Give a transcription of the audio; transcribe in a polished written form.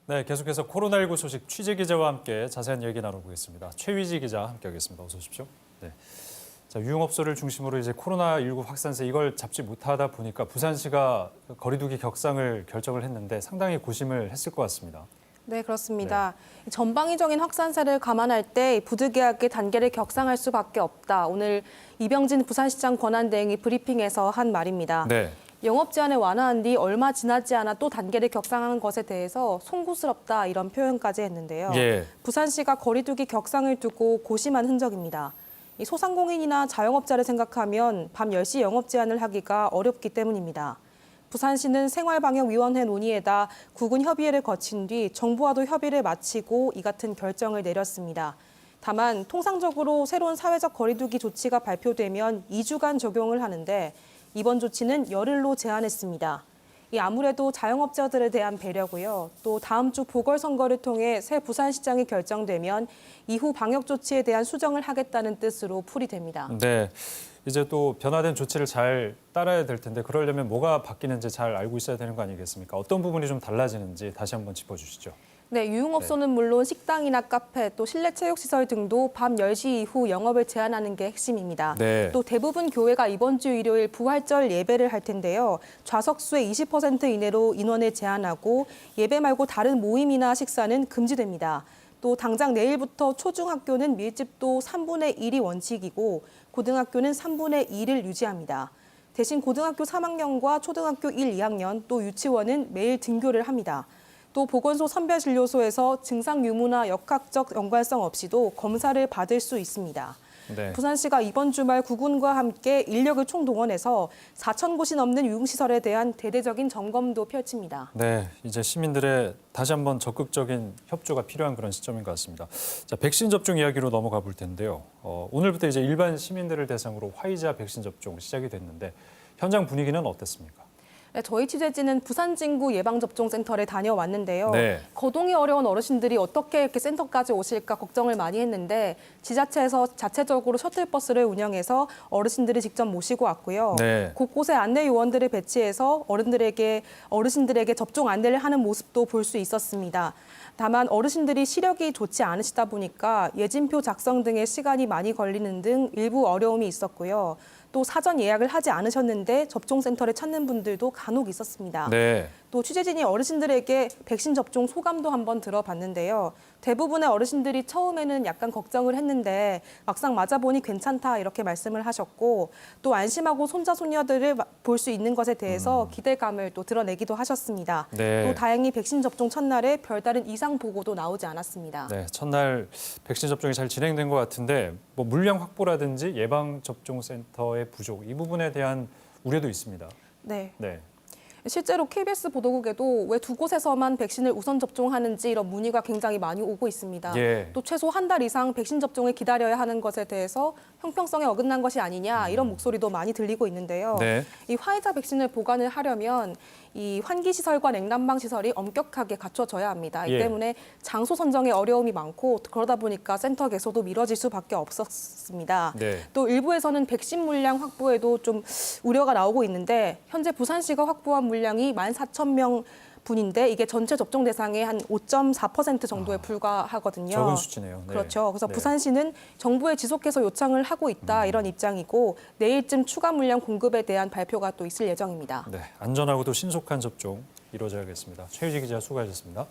네, 계속해서 코로나19 소식 취재 기자와 함께 자세한 얘기 나눠보겠습니다. 최위지 기자 함께하겠습니다. 어서 오십시오. 네. 자, 유흥업소를 중심으로 이제 코로나19 확산세 이걸 잡지 못하다 보니까 부산시가 거리두기 격상을 결정을 했는데 상당히 고심을 했을 것 같습니다. 네, 그렇습니다. 전방위적인 확산세를 감안할 때 부득이하게 단계를 격상할 수밖에 없다. 오늘 이병진 부산시장 권한대행이 브리핑에서 한 말입니다. 네. 영업 제한을 완화한 뒤 얼마 지나지 않아 또 단계를 격상한 것에 대해서 송구스럽다 이런 표현까지 했는데요. 예. 부산시가 거리두기 격상을 두고 고심한 흔적입니다. 이 소상공인이나 자영업자를 생각하면 밤 10시 영업 제한을 하기가 어렵기 때문입니다. 부산시는 생활방역위원회 논의에다 구군 협의회를 거친 뒤 정부와도 협의를 마치고 이 같은 결정을 내렸습니다. 다만 통상적으로 새로운 사회적 거리두기 조치가 발표되면 2주간 적용을 하는데 이번 조치는 열흘로 제한했습니다. 아무래도 자영업자들에 대한 배려고요. 또 다음 주 보궐선거를 통해 새 부산시장이 결정되면 이후 방역 조치에 대한 수정을 하겠다는 뜻으로 풀이됩니다. 네. 이제 또 변화된 조치를 잘 따라야 될 텐데 그러려면 뭐가 바뀌는지 잘 알고 있어야 되는 거 아니겠습니까? 어떤 부분이 좀 달라지는지 다시 한번 짚어주시죠. 네, 유흥업소는 물론 식당이나 카페, 또 실내 체육시설 등도 밤 10시 이후 영업을 제한하는 게 핵심입니다. 네. 또 대부분 교회가 이번 주 일요일 부활절 예배를 할 텐데요. 좌석수의 20% 이내로 인원을 제한하고 예배 말고 다른 모임이나 식사는 금지됩니다. 또 당장 내일부터 초중학교는 밀집도 3분의 1이 원칙이고 고등학교는 3분의 1을 유지합니다. 대신 고등학교 3학년과 초등학교 1, 2학년, 또 유치원은 매일 등교를 합니다. 또 보건소 선별진료소에서 증상 유무나 역학적 연관성 없이도 검사를 받을 수 있습니다. 네. 부산시가 이번 주말 구군과 함께 인력을 총동원해서 4천 곳이 넘는 유흥시설에 대한 대대적인 점검도 펼칩니다. 네, 이제 시민들의 다시 한번 적극적인 협조가 필요한 그런 시점인 것 같습니다. 자, 백신 접종 이야기로 넘어가 볼 텐데요. 오늘부터 이제 일반 시민들을 대상으로 화이자 백신 접종 시작이 됐는데 현장 분위기는 어땠습니까? 네, 저희 취재진은 부산진구 예방접종센터를 다녀왔는데요. 네. 거동이 어려운 어르신들이 어떻게 이렇게 센터까지 오실까 걱정을 많이 했는데 지자체에서 자체적으로 셔틀버스를 운영해서 어르신들이 직접 모시고 왔고요. 네. 곳곳에 안내 요원들을 배치해서 어르신들에게 접종 안내를 하는 모습도 볼 수 있었습니다. 다만 어르신들이 시력이 좋지 않으시다 보니까 예진표 작성 등의 시간이 많이 걸리는 등 일부 어려움이 있었고요. 또 사전 예약을 하지 않으셨는데 접종센터를 찾는 분들도 간혹 있었습니다. 네. 또 취재진이 어르신들에게 백신 접종 소감도 한번 들어봤는데요. 대부분의 어르신들이 처음에는 약간 걱정을 했는데 막상 맞아보니 괜찮다 이렇게 말씀을 하셨고 또 안심하고 손자 손녀들을 볼 수 있는 것에 대해서 기대감을 또 드러내기도 하셨습니다. 네. 또 다행히 백신 접종 첫날에 별다른 이상 보고도 나오지 않았습니다. 네, 첫날 백신 접종이 잘 진행된 것 같은데 뭐 물량 확보라든지 예방 접종 센터의 부족 이 부분에 대한 우려도 있습니다. 네. 네. 실제로 KBS 보도국에도 왜 두 곳에서만 백신을 우선 접종하는지 이런 문의가 굉장히 많이 오고 있습니다. 예. 또 최소 한 달 이상 백신 접종을 기다려야 하는 것에 대해서 형평성에 어긋난 것이 아니냐 이런 목소리도 많이 들리고 있는데요. 네. 이 화이자 백신을 보관을 하려면 이 환기시설과 냉난방 시설이 엄격하게 갖춰져야 합니다. 이 예. 때문에 장소 선정에 어려움이 많고 그러다 보니까 센터 개소도 미뤄질 수밖에 없었습니다. 네. 또 일부에서는 백신 물량 확보에도 좀 우려가 나오고 있는데 현재 부산시가 확보한 물량이 14,000명 분인데 이게 전체 접종 대상의 한 5.4% 정도에 불과하거든요. 적은 수치네요. 네. 그렇죠. 그래서 네. 부산시는 정부에 지속해서 요청을 하고 있다 이런 입장이고 내일쯤 추가 물량 공급에 대한 발표가 또 있을 예정입니다. 네, 안전하고도 신속한 접종 이루어져야겠습니다. 최유지 기자 수고하셨습니다.